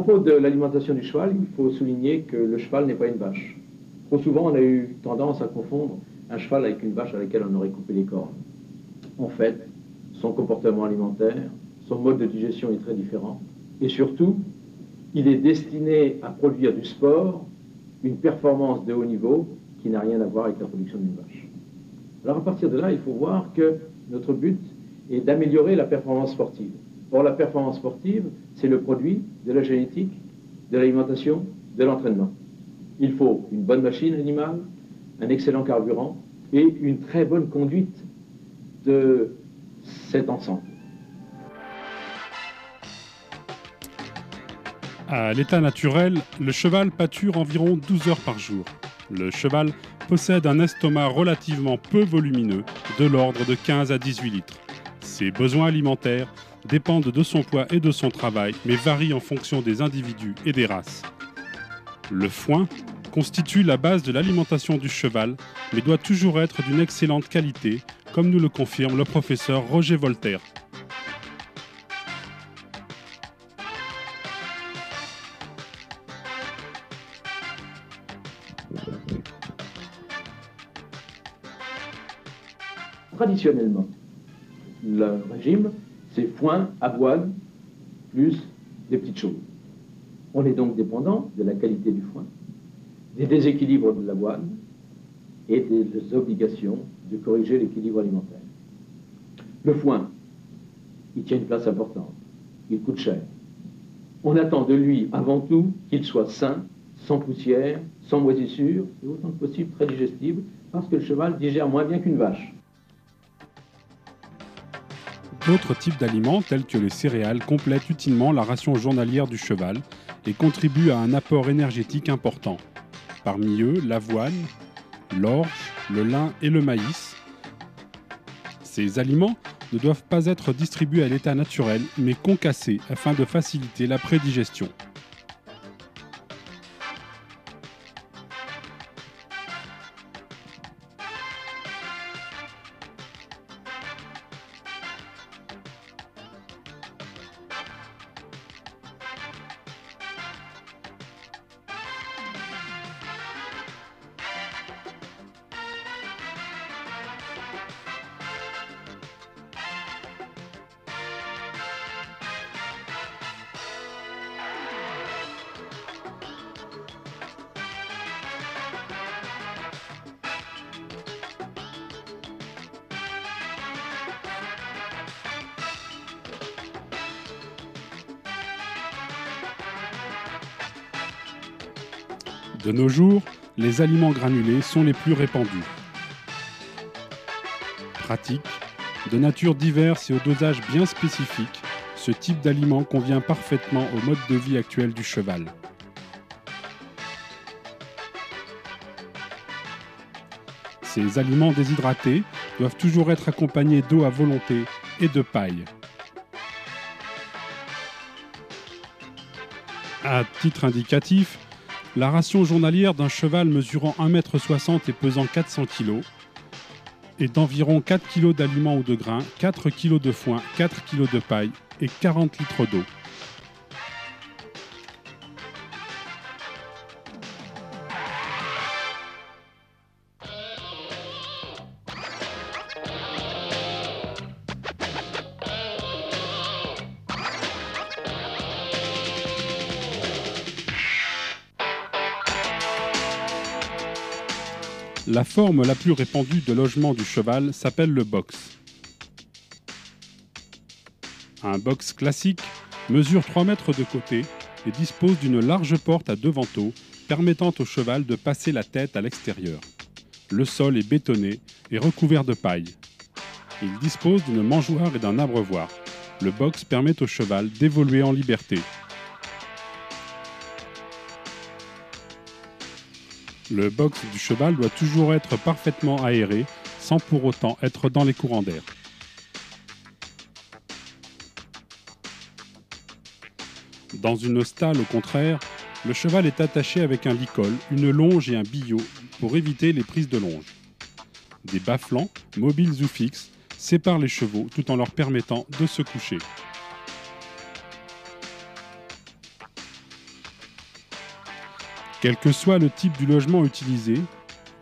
propos de l'alimentation du cheval, il faut souligner que le cheval n'est pas une vache. Trop souvent, on a eu tendance à confondre un cheval avec une vache à laquelle on aurait coupé les cornes. En fait, son comportement alimentaire, son mode de digestion est très différent. Et surtout, il est destiné à produire du sport, une performance de haut niveau qui n'a rien à voir avec la production d'une vache. Alors à partir de là, il faut voir que notre but est d'améliorer la performance sportive. Or, la performance sportive, c'est le produit de la génétique, de l'alimentation, de l'entraînement. Il faut une bonne machine animale, un excellent carburant et une très bonne conduite de cet ensemble. À l'état naturel, le cheval pâture environ 12 heures par jour. Le cheval possède un estomac relativement peu volumineux, de l'ordre de 15 à 18 litres. Ses besoins alimentaires dépendent de son poids et de son travail, mais varient en fonction des individus et des races. Le foin constitue la base de l'alimentation du cheval, mais doit toujours être d'une excellente qualité, comme nous le confirme le professeur Roger Voltaire. Traditionnellement, le régime, c'est foin, avoine, plus des petites choses. On est donc dépendant de la qualité du foin, des déséquilibres de l'avoine et des obligations de corriger l'équilibre alimentaire. Le foin, il tient une place importante, il coûte cher. On attend de lui avant tout qu'il soit sain, sans poussière, sans moisissure, et autant que possible très digestible, parce que le cheval digère moins bien qu'une vache. D'autres types d'aliments, tels que les céréales, complètent utilement la ration journalière du cheval et contribuent à un apport énergétique important. Parmi eux, l'avoine, l'orge, le lin et le maïs. Ces aliments ne doivent pas être distribués à l'état naturel, mais concassés afin de faciliter la prédigestion. De nos jours, les aliments granulés sont les plus répandus. Pratique, de nature diverse et au dosage bien spécifique, ce type d'aliment convient parfaitement au mode de vie actuel du cheval. Ces aliments déshydratés doivent toujours être accompagnés d'eau à volonté et de paille. À titre indicatif, la ration journalière d'un cheval mesurant 1,60 m et pesant 400 kg est d'environ 4 kg d'aliments ou de grains, 4 kg de foin, 4 kg de paille et 40 litres d'eau. La forme la plus répandue de logement du cheval s'appelle le box. Un box classique mesure 3 mètres de côté et dispose d'une large porte à 2 vantaux permettant au cheval de passer la tête à l'extérieur. Le sol est bétonné et recouvert de paille. Il dispose d'une mangeoire et d'un abreuvoir. Le box permet au cheval d'évoluer en liberté. Le box du cheval doit toujours être parfaitement aéré, sans pour autant être dans les courants d'air. Dans une stalle, au contraire, le cheval est attaché avec un licol, une longe et un billot pour éviter les prises de longe. Des bas-flancs, mobiles ou fixes, séparent les chevaux tout en leur permettant de se coucher. Quel que soit le type du logement utilisé,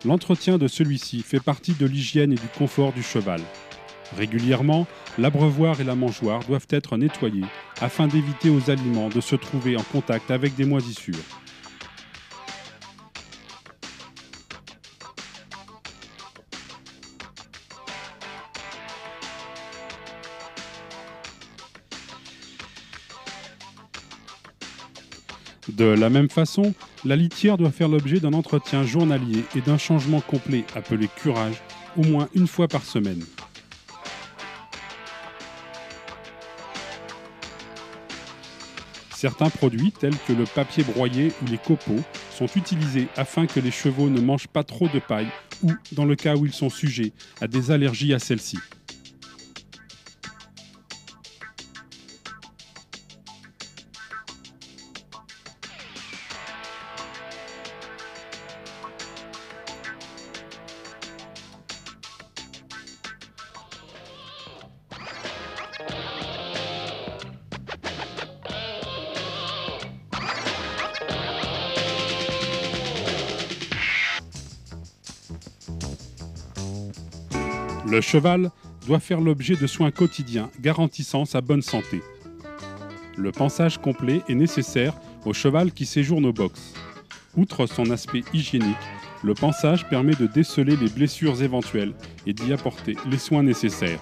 l'entretien de celui-ci fait partie de l'hygiène et du confort du cheval. Régulièrement, l'abreuvoir et la mangeoire doivent être nettoyés afin d'éviter aux aliments de se trouver en contact avec des moisissures. De la même façon, la litière doit faire l'objet d'un entretien journalier et d'un changement complet appelé curage au moins une fois par semaine. Certains produits tels que le papier broyé ou les copeaux sont utilisés afin que les chevaux ne mangent pas trop de paille ou dans le cas où ils sont sujets à des allergies à celle-ci. Le cheval doit faire l'objet de soins quotidiens garantissant sa bonne santé. Le pansage complet est nécessaire au cheval qui séjourne au box. Outre son aspect hygiénique, le pansage permet de déceler les blessures éventuelles et d'y apporter les soins nécessaires.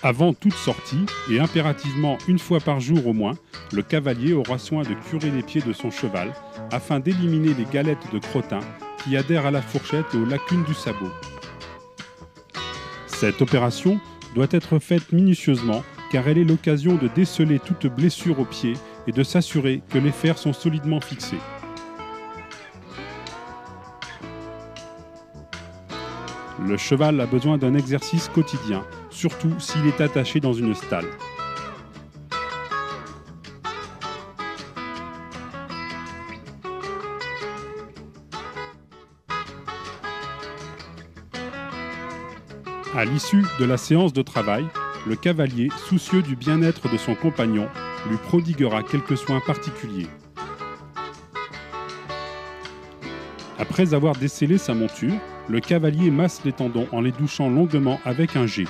Avant toute sortie, et impérativement une fois par jour au moins, le cavalier aura soin de curer les pieds de son cheval afin d'éliminer les galettes de crottin qui adhèrent à la fourchette et aux lacunes du sabot. Cette opération doit être faite minutieusement car elle est l'occasion de déceler toute blessure au pied et de s'assurer que les fers sont solidement fixés. Le cheval a besoin d'un exercice quotidien, surtout s'il est attaché dans une stalle. À l'issue de la séance de travail, le cavalier, soucieux du bien-être de son compagnon, lui prodiguera quelques soins particuliers. Après avoir descellé sa monture, le cavalier masse les tendons en les douchant longuement avec un jet.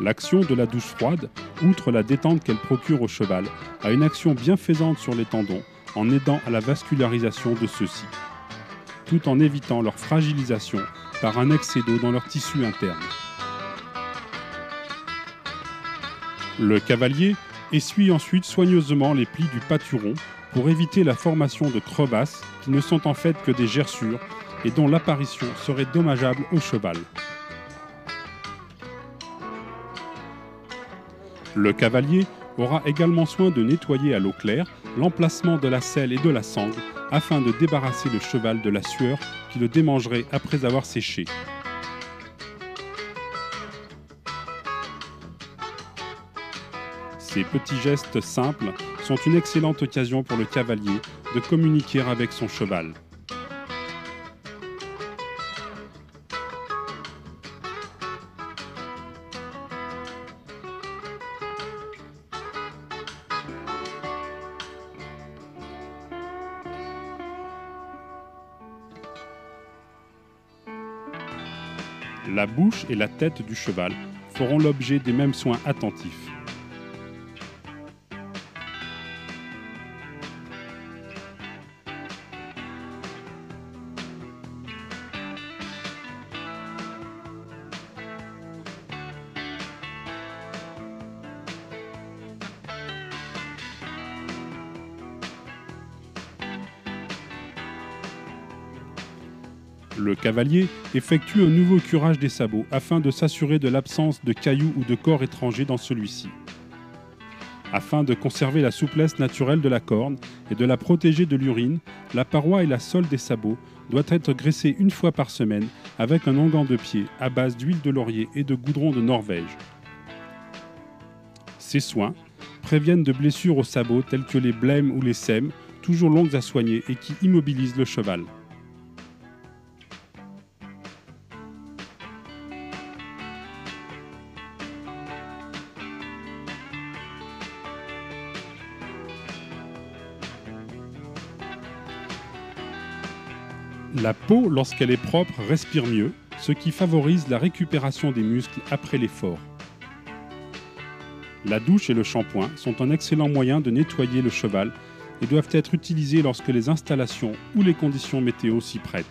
L'action de la douche froide, outre la détente qu'elle procure au cheval, a une action bienfaisante sur les tendons en aidant à la vascularisation de ceux-ci, tout en évitant leur fragilisation par un excès d'eau dans leur tissu interne. Le cavalier essuie ensuite soigneusement les plis du pâturon pour éviter la formation de crevasses qui ne sont en fait que des gerçures et dont l'apparition serait dommageable au cheval. Le cavalier aura également soin de nettoyer à l'eau claire l'emplacement de la selle et de la sangle afin de débarrasser le cheval de la sueur qui le démangerait après avoir séché. Ces petits gestes simples sont une excellente occasion pour le cavalier de communiquer avec son cheval. La bouche et la tête du cheval feront l'objet des mêmes soins attentifs. Le cavalier effectue un nouveau curage des sabots afin de s'assurer de l'absence de cailloux ou de corps étrangers dans celui-ci. Afin de conserver la souplesse naturelle de la corne et de la protéger de l'urine, la paroi et la sole des sabots doivent être graissées une fois par semaine avec un onguent de pied à base d'huile de laurier et de goudron de Norvège. Ces soins préviennent de blessures aux sabots telles que les blêmes ou les sèmes, toujours longues à soigner et qui immobilisent le cheval. La peau, lorsqu'elle est propre, respire mieux, ce qui favorise la récupération des muscles après l'effort. La douche et le shampoing sont un excellent moyen de nettoyer le cheval et doivent être utilisés lorsque les installations ou les conditions météo s'y prêtent.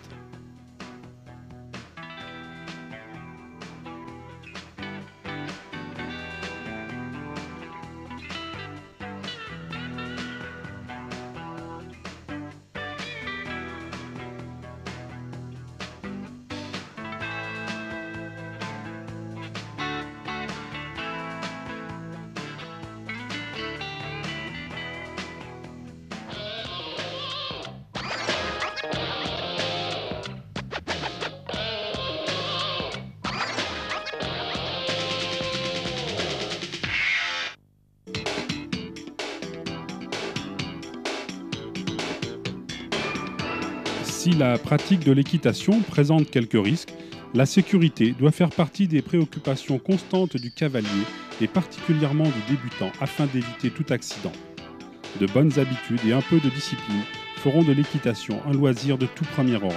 Si la pratique de l'équitation présente quelques risques, la sécurité doit faire partie des préoccupations constantes du cavalier et particulièrement du débutant afin d'éviter tout accident. De bonnes habitudes et un peu de discipline feront de l'équitation un loisir de tout premier ordre.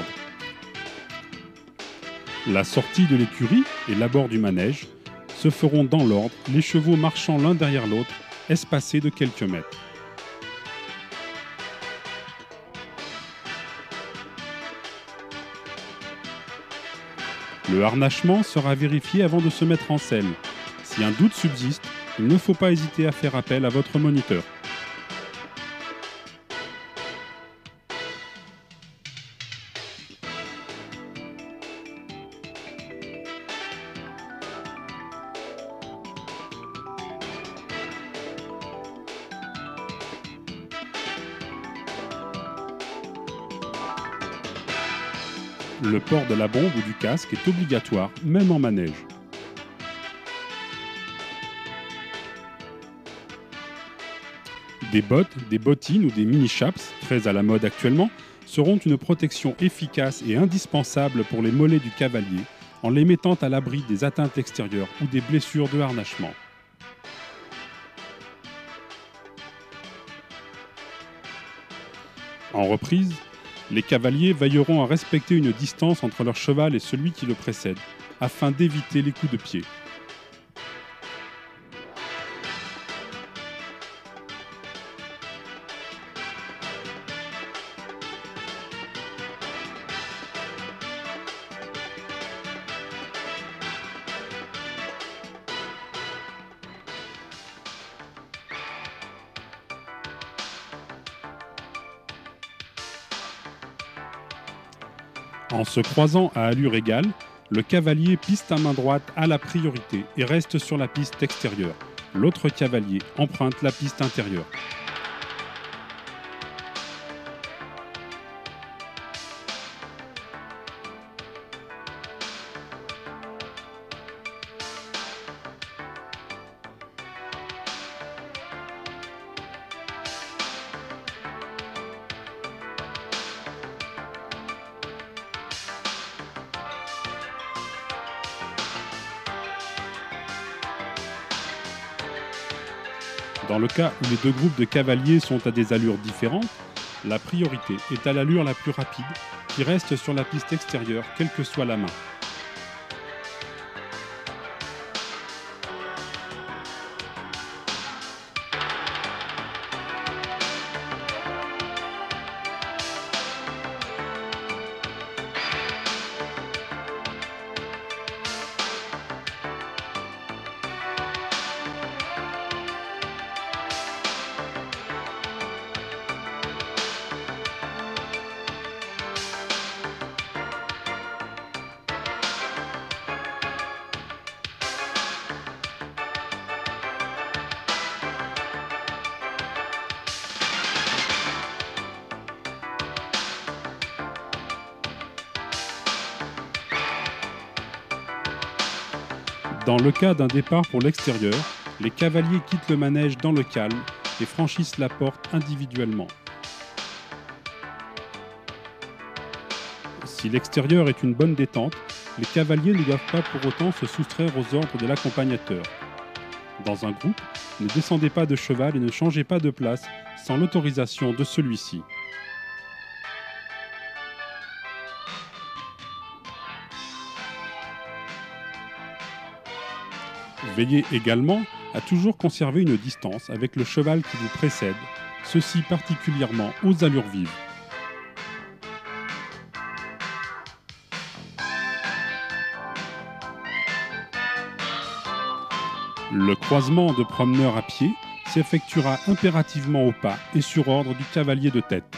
La sortie de l'écurie et l'abord du manège se feront dans l'ordre, les chevaux marchant l'un derrière l'autre, espacés de quelques mètres. Le harnachement sera vérifié avant de se mettre en selle. Si un doute subsiste, il ne faut pas hésiter à faire appel à votre moniteur. Le port de la bombe ou du casque est obligatoire, même en manège. Des bottes, des bottines ou des mini-chaps, très à la mode actuellement, seront une protection efficace et indispensable pour les mollets du cavalier, en les mettant à l'abri des atteintes extérieures ou des blessures de harnachement. En reprise, les cavaliers veilleront à respecter une distance entre leur cheval et celui qui le précède, afin d'éviter les coups de pied. En se croisant à allure égale, le cavalier piste à main droite a la priorité et reste sur la piste extérieure. L'autre cavalier emprunte la piste intérieure. Dans le cas où les deux groupes de cavaliers sont à des allures différentes, la priorité est à l'allure la plus rapide, qui reste sur la piste extérieure, quelle que soit la main. Dans le cas d'un départ pour l'extérieur, les cavaliers quittent le manège dans le calme et franchissent la porte individuellement. Si l'extérieur est une bonne détente, les cavaliers ne doivent pas pour autant se soustraire aux ordres de l'accompagnateur. Dans un groupe, ne descendez pas de cheval et ne changez pas de place sans l'autorisation de celui-ci. Veillez également à toujours conserver une distance avec le cheval qui vous précède, ceci particulièrement aux allures vives. Le croisement de promeneurs à pied s'effectuera impérativement au pas et sur ordre du cavalier de tête.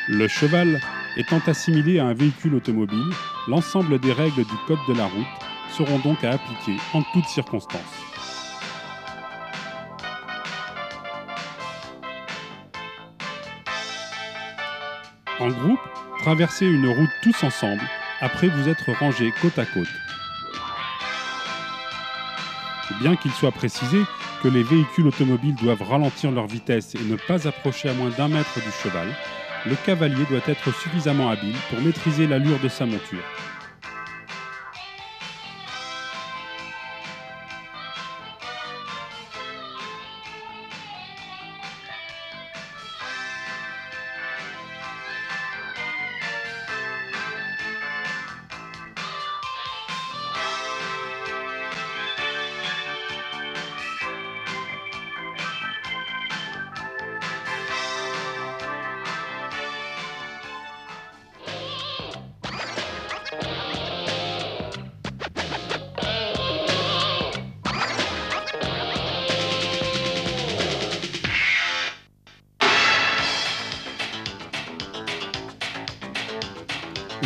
Le cheval étant assimilé à un véhicule automobile, l'ensemble des règles du code de la route seront donc à appliquer en toutes circonstances. En groupe, traversez une route tous ensemble, après vous être rangés côte à côte. Bien qu'il soit précisé que les véhicules automobiles doivent ralentir leur vitesse et ne pas approcher à moins d'1 mètre du cheval, le cavalier doit être suffisamment habile pour maîtriser l'allure de sa monture.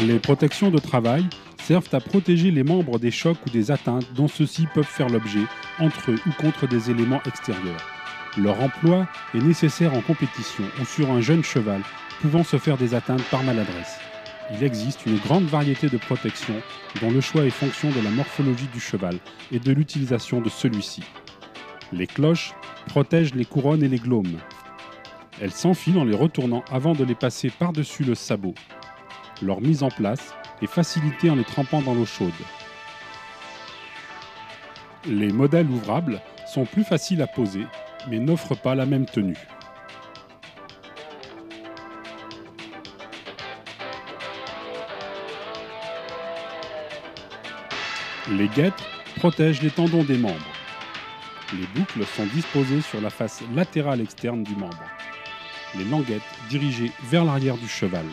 Les protections de travail servent à protéger les membres des chocs ou des atteintes dont ceux-ci peuvent faire l'objet entre eux ou contre des éléments extérieurs. Leur emploi est nécessaire en compétition ou sur un jeune cheval pouvant se faire des atteintes par maladresse. Il existe une grande variété de protections dont le choix est fonction de la morphologie du cheval et de l'utilisation de celui-ci. Les cloches protègent les couronnes et les glaumes. Elles s'enfilent en les retournant avant de les passer par-dessus le sabot. Leur mise en place est facilitée en les trempant dans l'eau chaude. Les modèles ouvrables sont plus faciles à poser, mais n'offrent pas la même tenue. Les guêtres protègent les tendons des membres. Les boucles sont disposées sur la face latérale externe du membre. Les languettes dirigées vers l'arrière du cheval.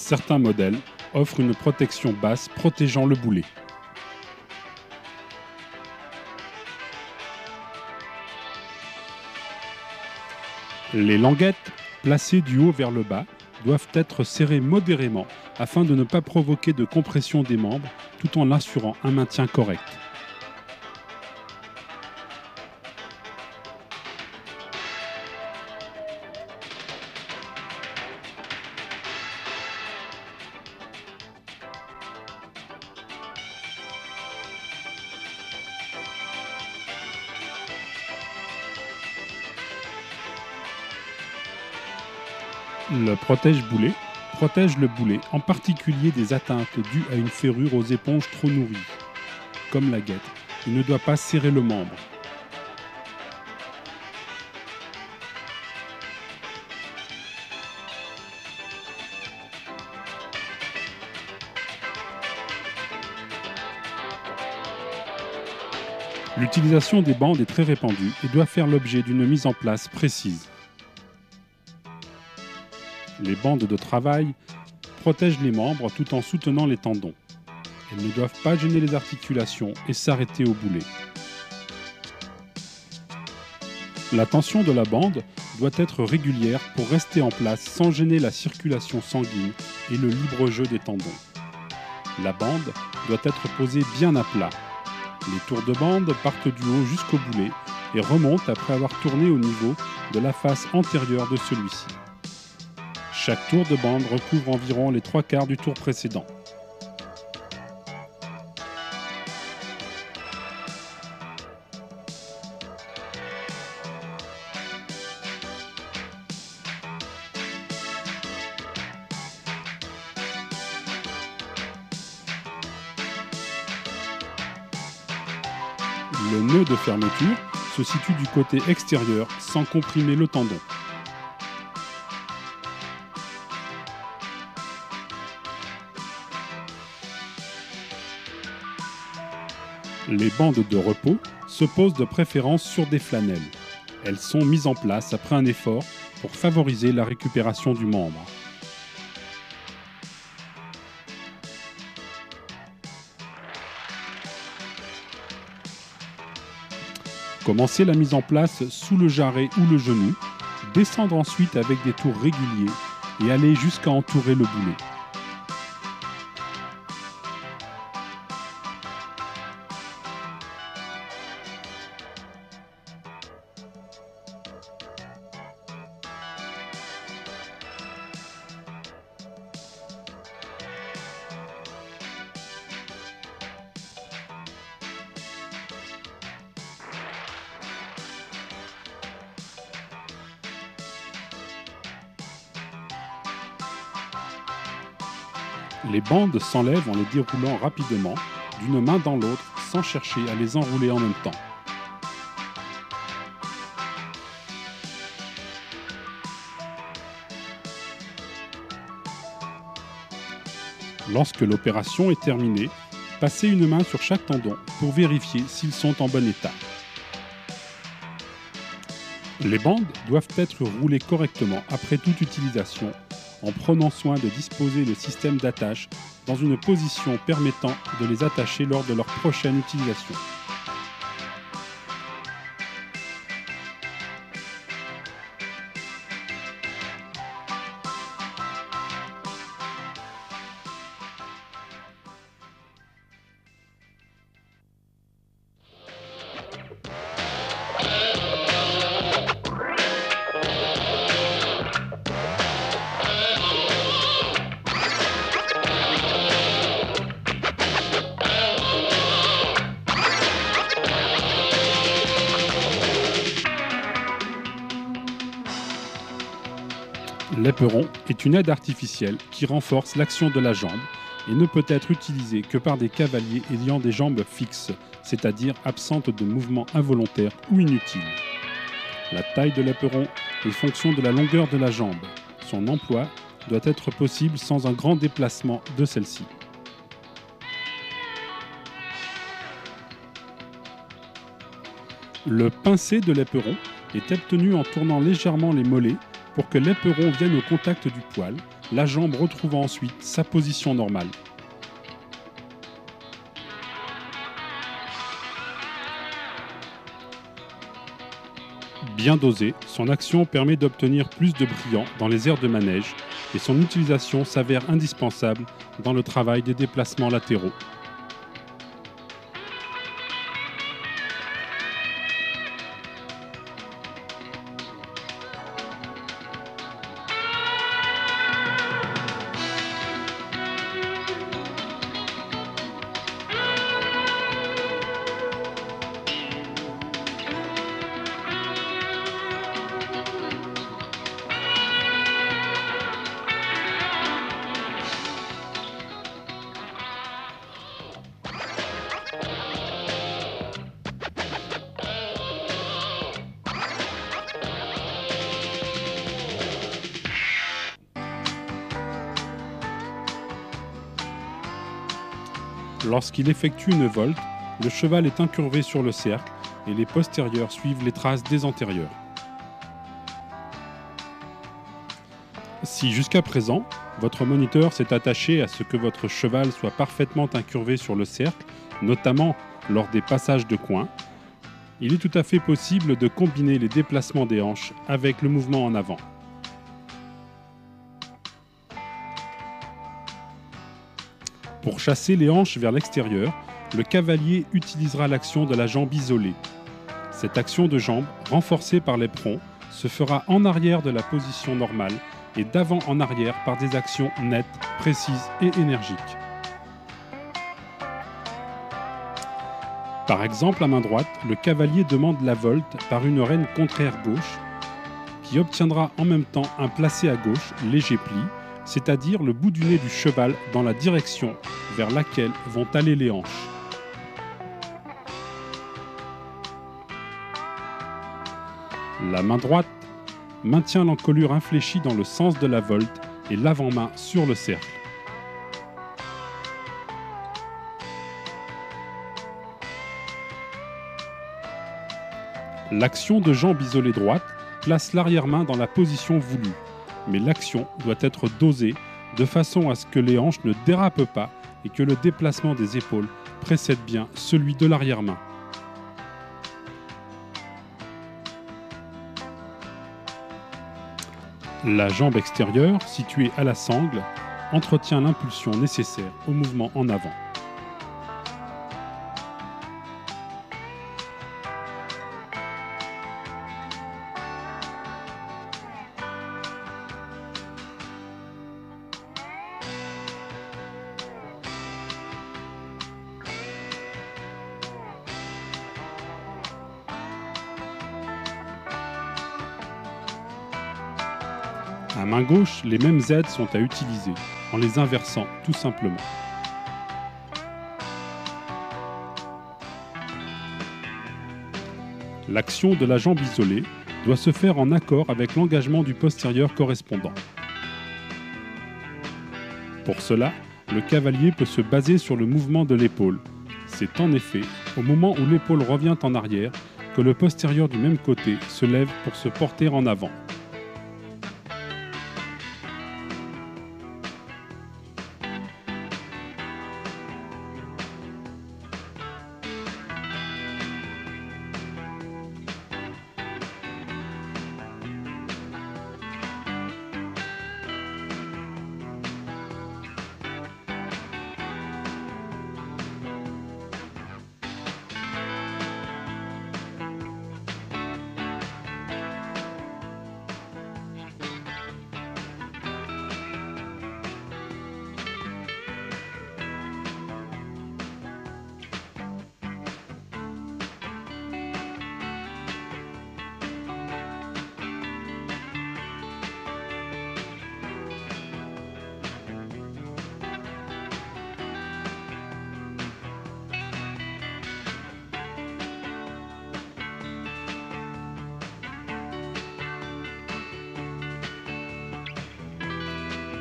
Certains modèles offrent une protection basse protégeant le boulet. Les languettes, placées du haut vers le bas, doivent être serrées modérément afin de ne pas provoquer de compression des membres tout en assurant un maintien correct. Le protège-boulet protège le boulet, en particulier des atteintes dues à une ferrure aux éponges trop nourries. Comme la guêtre, il ne doit pas serrer le membre. L'utilisation des bandes est très répandue et doit faire l'objet d'une mise en place précise. Les bandes de travail protègent les membres tout en soutenant les tendons. Elles ne doivent pas gêner les articulations et s'arrêter au boulet. La tension de la bande doit être régulière pour rester en place sans gêner la circulation sanguine et le libre jeu des tendons. La bande doit être posée bien à plat. Les tours de bande partent du haut jusqu'au boulet et remontent après avoir tourné au niveau de la face antérieure de celui-ci. Chaque tour de bande recouvre environ les 3/4 du tour précédent. Le nœud de fermeture se situe du côté extérieur sans comprimer le tendon. Les bandes de repos se posent de préférence sur des flanelles. Elles sont mises en place après un effort pour favoriser la récupération du membre. Commencez la mise en place sous le jarret ou le genou, descendre ensuite avec des tours réguliers et aller jusqu'à entourer le boulet. Les bandes s'enlèvent en les déroulant rapidement d'une main dans l'autre sans chercher à les enrouler en même temps. Lorsque l'opération est terminée, passez une main sur chaque tendon pour vérifier s'ils sont en bon état. Les bandes doivent être roulées correctement après toute utilisation, en prenant soin de disposer le système d'attache dans une position permettant de les attacher lors de leur prochaine utilisation. L'éperon est une aide artificielle qui renforce l'action de la jambe et ne peut être utilisée que par des cavaliers ayant des jambes fixes, c'est-à-dire absentes de mouvements involontaires ou inutiles. La taille de l'éperon est fonction de la longueur de la jambe. Son emploi doit être possible sans un grand déplacement de celle-ci. Le pincé de l'éperon est obtenu en tournant légèrement les mollets pour que l'éperon vienne au contact du poil, la jambe retrouvant ensuite sa position normale. Bien dosé, son action permet d'obtenir plus de brillant dans les aires de manège et son utilisation s'avère indispensable dans le travail des déplacements latéraux. Lorsqu'il effectue une volte, le cheval est incurvé sur le cercle et les postérieurs suivent les traces des antérieurs. Si jusqu'à présent, votre moniteur s'est attaché à ce que votre cheval soit parfaitement incurvé sur le cercle, notamment lors des passages de coin, il est tout à fait possible de combiner les déplacements des hanches avec le mouvement en avant. Pour chasser les hanches vers l'extérieur, le cavalier utilisera l'action de la jambe isolée. Cette action de jambe, renforcée par l'éperon, se fera en arrière de la position normale et d'avant en arrière par des actions nettes, précises et énergiques. Par exemple, à main droite, le cavalier demande la volte par une reine contraire gauche, qui obtiendra en même temps un placé à gauche, léger pli, c'est-à-dire le bout du nez du cheval dans la direction vers laquelle vont aller les hanches. La main droite maintient l'encolure infléchie dans le sens de la volte et l'avant-main sur le cercle. L'action de jambe isolée droite place l'arrière-main dans la position voulue, mais l'action doit être dosée de façon à ce que les hanches ne dérapent pas et que le déplacement des épaules précède bien celui de l'arrière-main. La jambe extérieure, située à la sangle, entretient l'impulsion nécessaire au mouvement en avant. À main gauche, les mêmes aides sont à utiliser, en les inversant tout simplement. L'action de la jambe isolée doit se faire en accord avec l'engagement du postérieur correspondant. Pour cela, le cavalier peut se baser sur le mouvement de l'épaule. C'est en effet au moment où l'épaule revient en arrière que le postérieur du même côté se lève pour se porter en avant.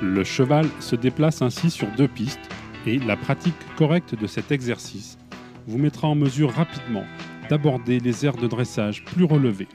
Le cheval se déplace ainsi sur 2 pistes et la pratique correcte de cet exercice vous mettra en mesure rapidement d'aborder les aires de dressage plus relevées.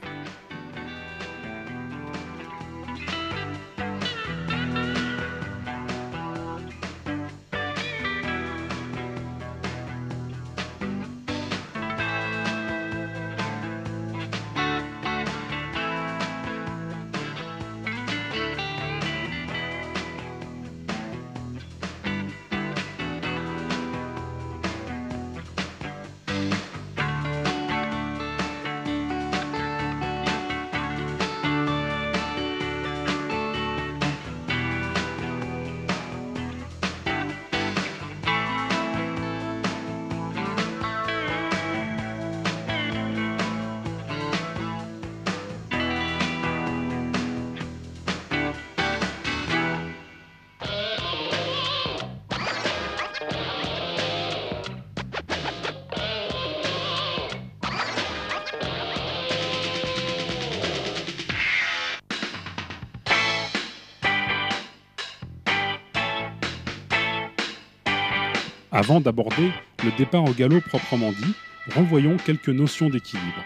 Avant d'aborder le départ au galop proprement dit, revoyons quelques notions d'équilibre.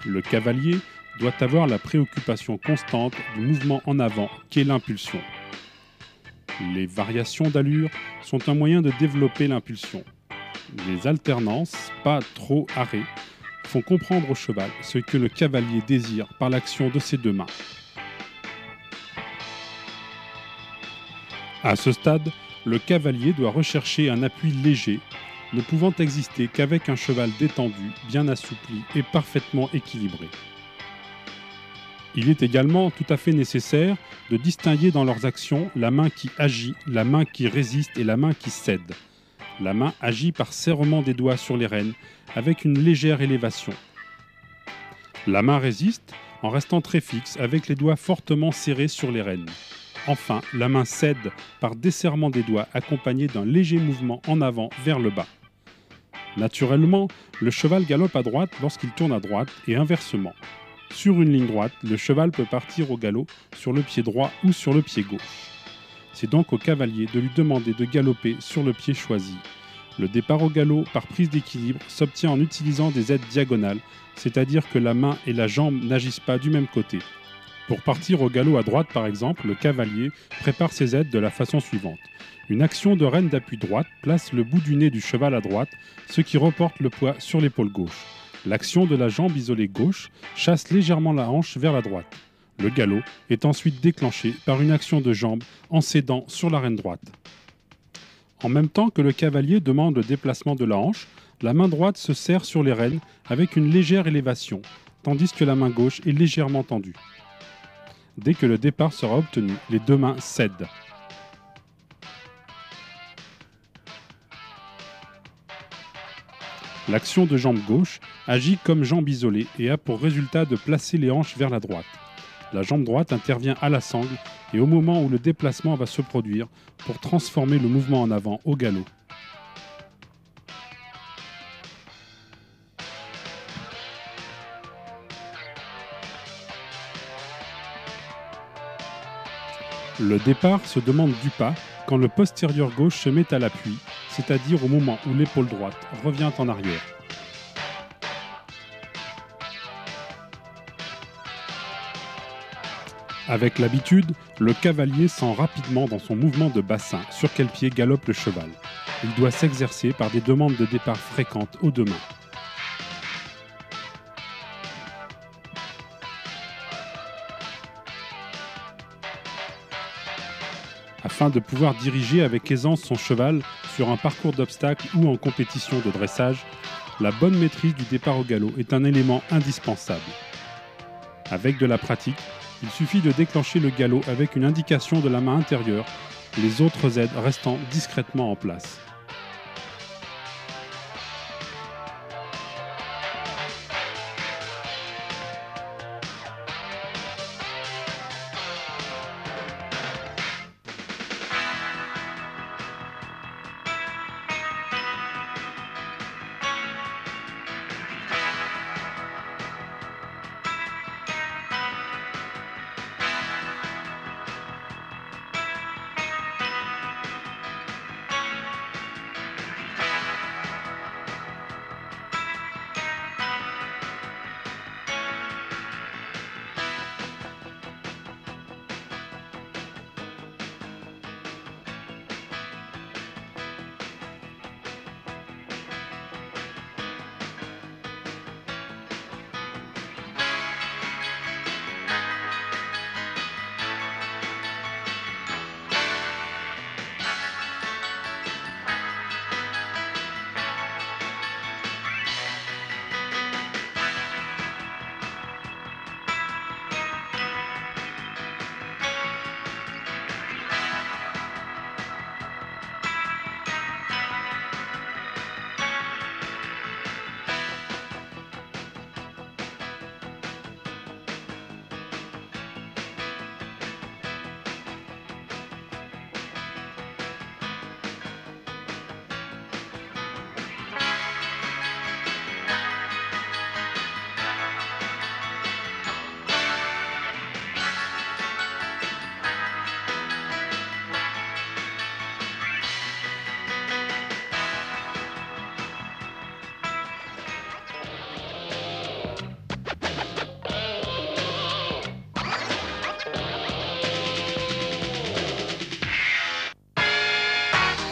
Le cavalier doit avoir la préoccupation constante du mouvement en avant qu'est l'impulsion. Les variations d'allure sont un moyen de développer l'impulsion. Les alternances, pas trop arrêts, font comprendre au cheval ce que le cavalier désire par l'action de ses 2 mains. À ce stade, le cavalier doit rechercher un appui léger, ne pouvant exister qu'avec un cheval détendu, bien assoupli et parfaitement équilibré. Il est également tout à fait nécessaire de distinguer dans leurs actions la main qui agit, la main qui résiste et la main qui cède. La main agit par serrement des doigts sur les rênes avec une légère élévation. La main résiste en restant très fixe avec les doigts fortement serrés sur les rênes. Enfin, la main cède par desserrement des doigts accompagné d'un léger mouvement en avant vers le bas. Naturellement, le cheval galope à droite lorsqu'il tourne à droite et inversement. Sur une ligne droite, le cheval peut partir au galop sur le pied droit ou sur le pied gauche. C'est donc au cavalier de lui demander de galoper sur le pied choisi. Le départ au galop par prise d'équilibre s'obtient en utilisant des aides diagonales, c'est-à-dire que la main et la jambe n'agissent pas du même côté. Pour partir au galop à droite par exemple, le cavalier prépare ses aides de la façon suivante. Une action de rêne d'appui droite place le bout du nez du cheval à droite, ce qui reporte le poids sur l'épaule gauche. L'action de la jambe isolée gauche chasse légèrement la hanche vers la droite. Le galop est ensuite déclenché par une action de jambe en cédant sur la rêne droite. En même temps que le cavalier demande le déplacement de la hanche, la main droite se serre sur les rênes avec une légère élévation, tandis que la main gauche est légèrement tendue. Dès que le départ sera obtenu, les deux mains cèdent. L'action de jambe gauche agit comme jambe isolée et a pour résultat de placer les hanches vers la droite. La jambe droite intervient à la sangle et au moment où le déplacement va se produire pour transformer le mouvement en avant au galop. Le départ se demande du pas quand le postérieur gauche se met à l'appui, c'est-à-dire au moment où l'épaule droite revient en arrière. Avec l'habitude, le cavalier sent rapidement dans son mouvement de bassin sur quel pied galope le cheval. Il doit s'exercer par des demandes de départ fréquentes aux deux mains. Afin de pouvoir diriger avec aisance son cheval sur un parcours d'obstacles ou en compétition de dressage, la bonne maîtrise du départ au galop est un élément indispensable. Avec de la pratique, il suffit de déclencher le galop avec une indication de la main intérieure, les autres aides restant discrètement en place.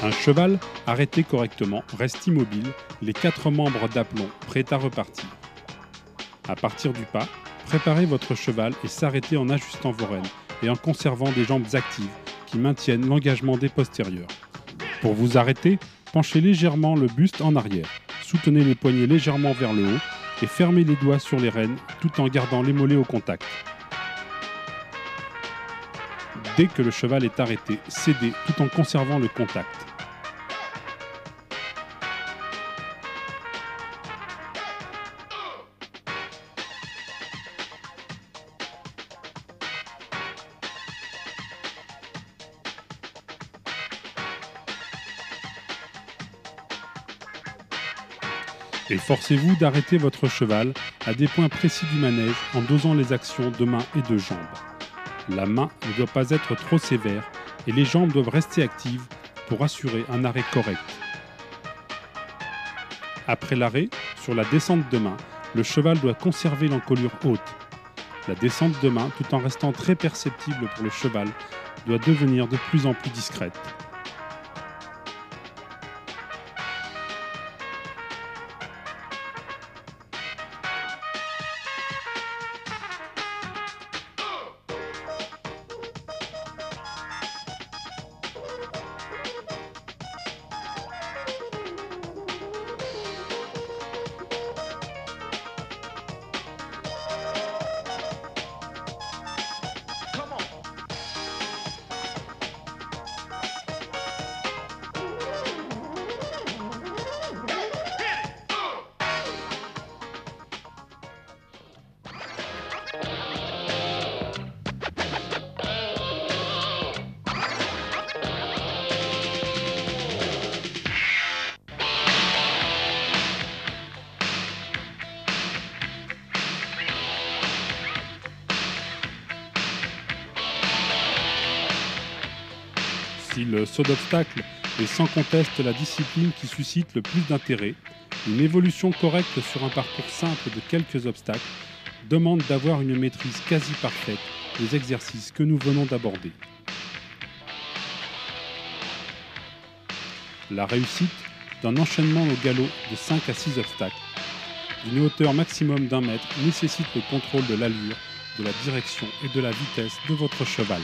Un cheval arrêté correctement reste immobile, les 4 membres d'aplomb prêts à repartir. À partir du pas, préparez votre cheval et s'arrêtez en ajustant vos rênes et en conservant des jambes actives qui maintiennent l'engagement des postérieurs. Pour vous arrêter, penchez légèrement le buste en arrière, soutenez les poignets légèrement vers le haut et fermez les doigts sur les rênes tout en gardant les mollets au contact. Dès que le cheval est arrêté, cédez tout en conservant le contact. Et forcez-vous d'arrêter votre cheval à des points précis du manège en dosant les actions de main et de jambes. La main ne doit pas être trop sévère et les jambes doivent rester actives pour assurer un arrêt correct. Après l'arrêt, sur la descente de main, le cheval doit conserver l'encolure haute. La descente de main, tout en restant très perceptible pour le cheval, doit devenir de plus en plus discrète. Si le saut d'obstacle est sans conteste la discipline qui suscite le plus d'intérêt, une évolution correcte sur un parcours simple de quelques obstacles demande d'avoir une maîtrise quasi parfaite des exercices que nous venons d'aborder. La réussite d'un enchaînement au galop de 5 à 6 obstacles d'une hauteur maximum d'1 mètre nécessite le contrôle de l'allure, de la direction et de la vitesse de votre cheval.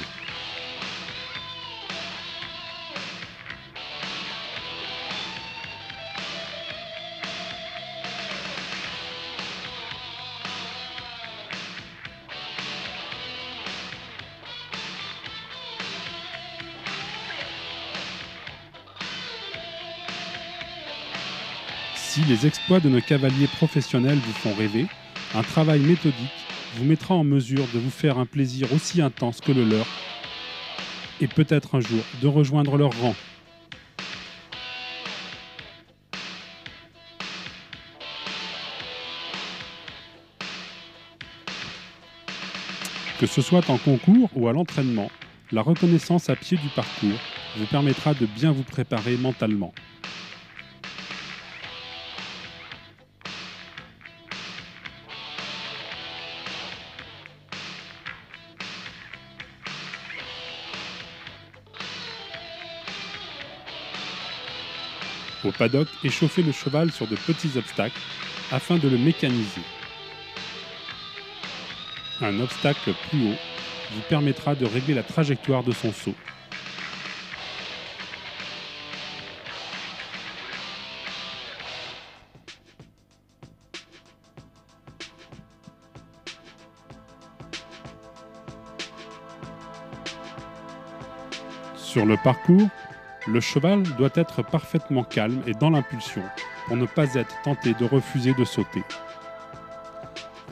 Si les exploits de nos cavaliers professionnels vous font rêver, un travail méthodique vous mettra en mesure de vous faire un plaisir aussi intense que le leur et peut-être un jour de rejoindre leur rang. Que ce soit en concours ou à l'entraînement, la reconnaissance à pied du parcours vous permettra de bien vous préparer mentalement. Au paddock, échauffez le cheval sur de petits obstacles afin de le mécaniser. Un obstacle plus haut vous permettra de régler la trajectoire de son saut. Sur le parcours, le cheval doit être parfaitement calme et dans l'impulsion pour ne pas être tenté de refuser de sauter.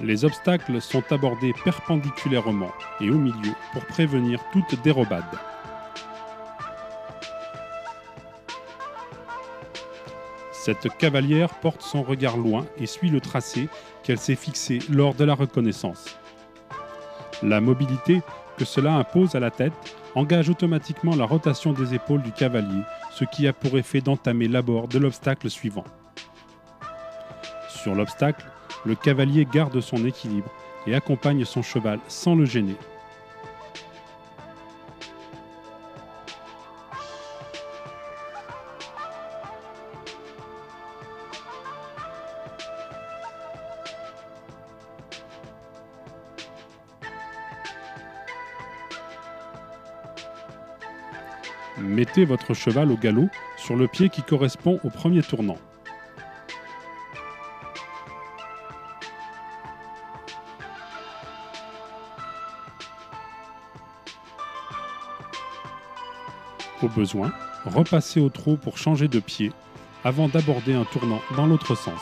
Les obstacles sont abordés perpendiculairement et au milieu pour prévenir toute dérobade. Cette cavalière porte son regard loin et suit le tracé qu'elle s'est fixé lors de la reconnaissance. La mobilité que cela impose à la tête engage automatiquement la rotation des épaules du cavalier, ce qui a pour effet d'entamer l'abord de l'obstacle suivant. Sur l'obstacle, le cavalier garde son équilibre et accompagne son cheval sans le gêner. Mettez votre cheval au galop sur le pied qui correspond au premier tournant. Au besoin, repassez au trot pour changer de pied avant d'aborder un tournant dans l'autre sens.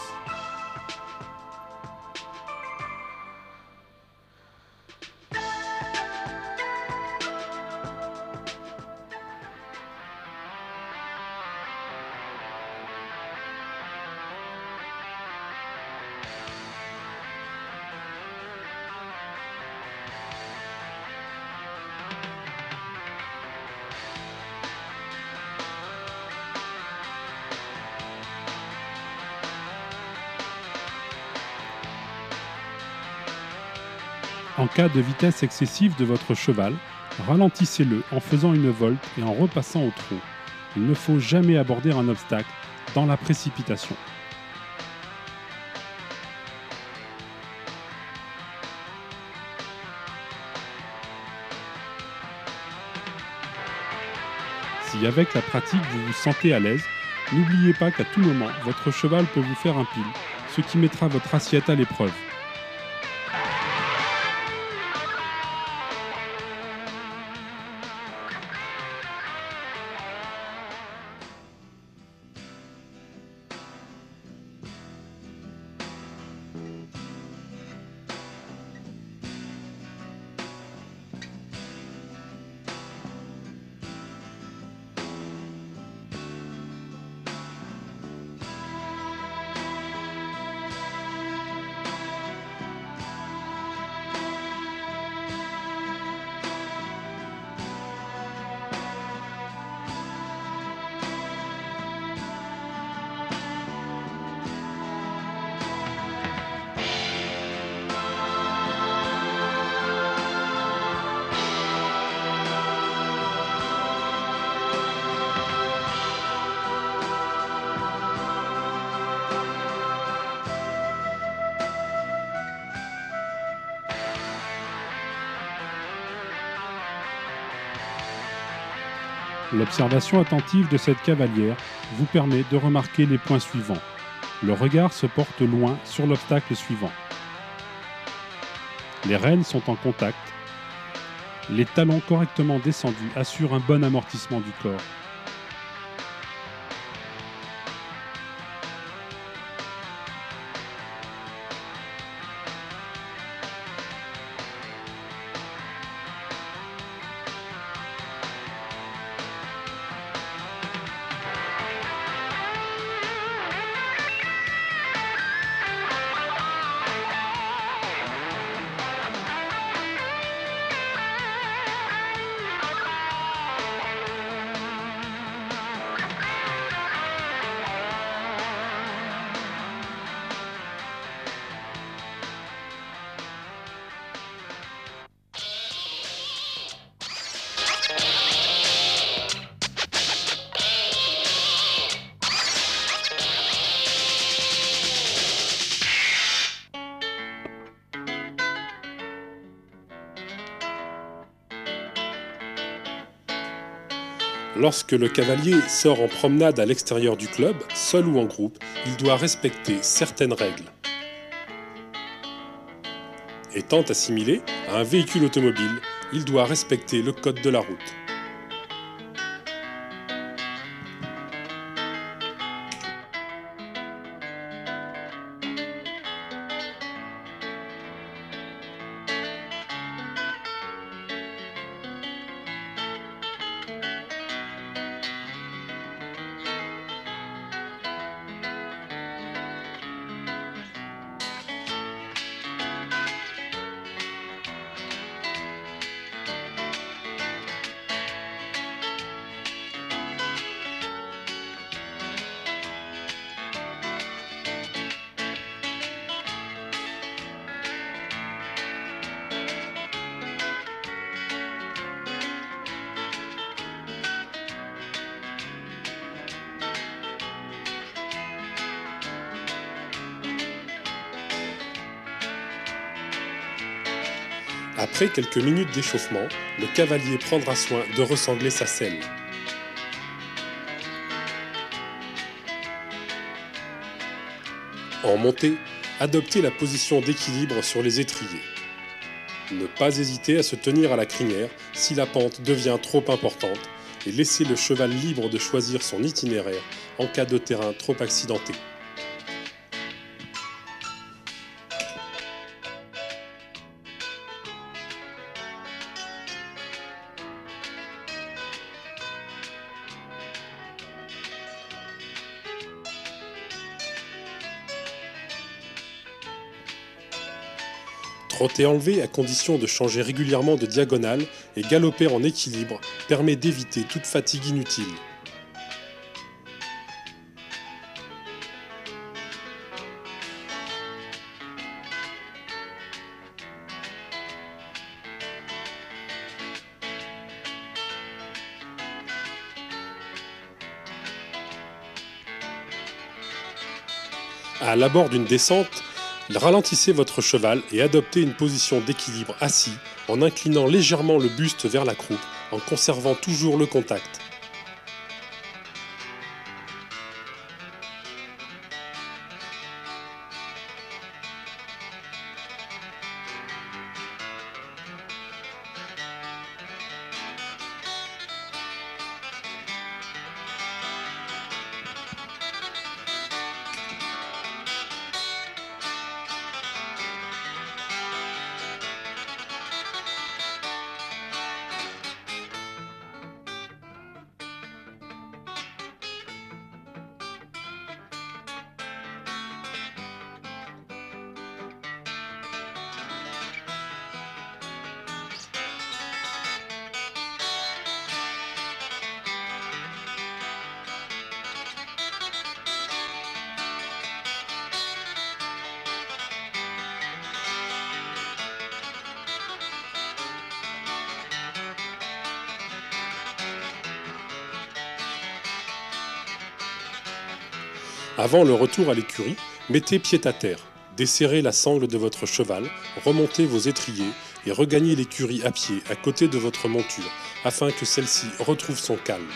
En cas de vitesse excessive de votre cheval, ralentissez-le en faisant une volte et en repassant au trot. Il ne faut jamais aborder un obstacle dans la précipitation. Si avec la pratique vous vous sentez à l'aise, n'oubliez pas qu'à tout moment, votre cheval peut vous faire un pile, ce qui mettra votre assiette à l'épreuve. L'observation attentive de cette cavalière vous permet de remarquer les points suivants. Le regard se porte loin sur l'obstacle suivant. Les rênes sont en contact. Les talons correctement descendus assurent un bon amortissement du corps. Lorsque le cavalier sort en promenade à l'extérieur du club, seul ou en groupe, il doit respecter certaines règles. Étant assimilé à un véhicule automobile, il doit respecter le code de la route. Après quelques minutes d'échauffement, le cavalier prendra soin de ressangler sa selle. En montée, adoptez la position d'équilibre sur les étriers. Ne pas hésiter à se tenir à la crinière si la pente devient trop importante et laissez le cheval libre de choisir son itinéraire en cas de terrain trop accidenté. Trotter enlevé à condition de changer régulièrement de diagonale et galoper en équilibre permet d'éviter toute fatigue inutile. À l'abord d'une descente, ralentissez votre cheval et adoptez une position d'équilibre assis en inclinant légèrement le buste vers la croupe en conservant toujours le contact. Avant le retour à l'écurie, mettez pied à terre, desserrez la sangle de votre cheval, remontez vos étriers et regagnez l'écurie à pied à côté de votre monture afin que celle-ci retrouve son calme.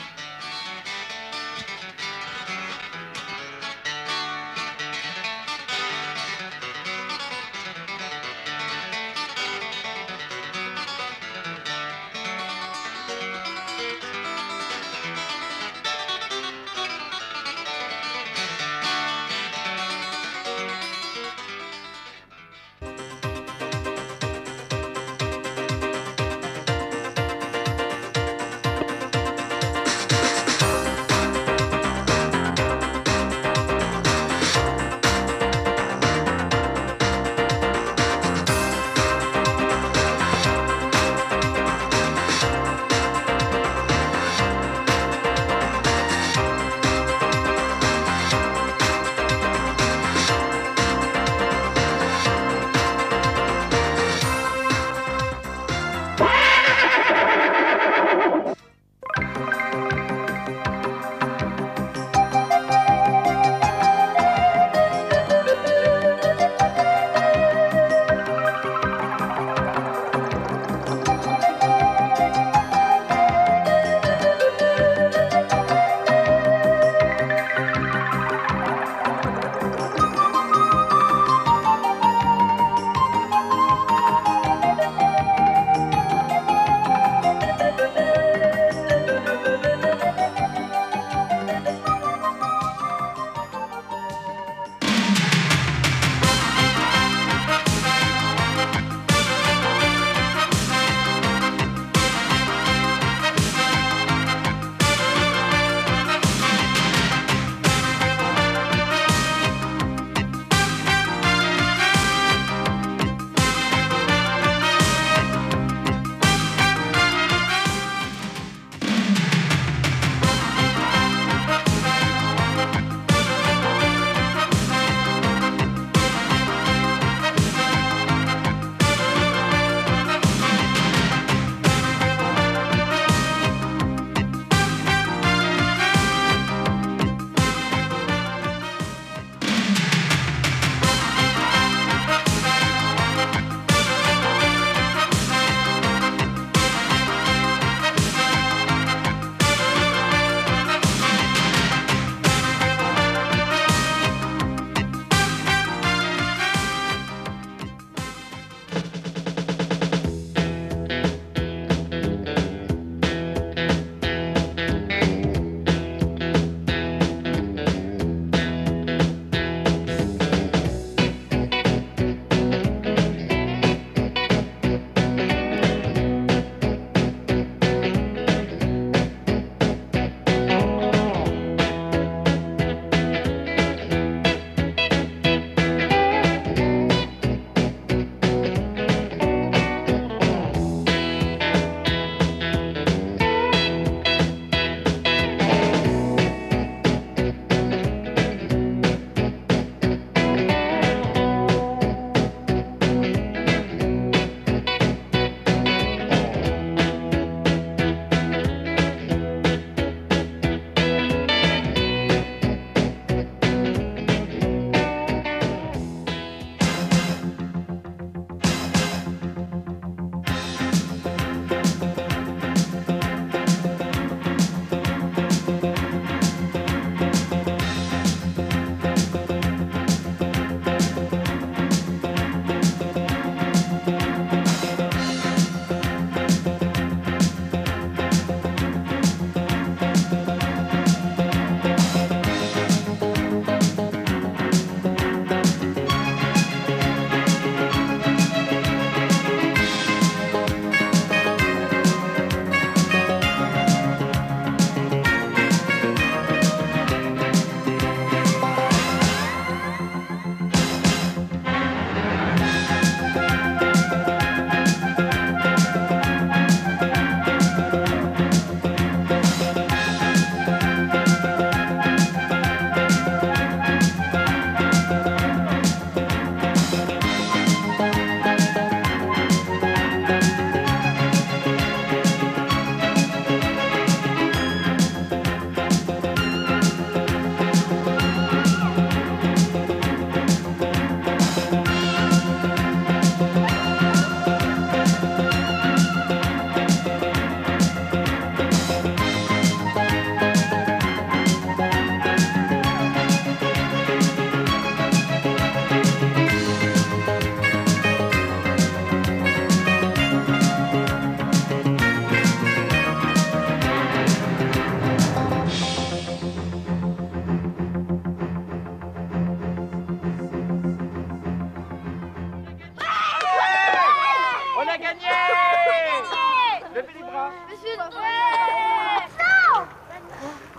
Levez les bras. Monsieur, non.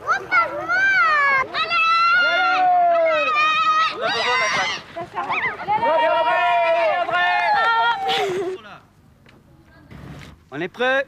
Monte pas moi. Allez. On a besoin de la claque. On est prêt?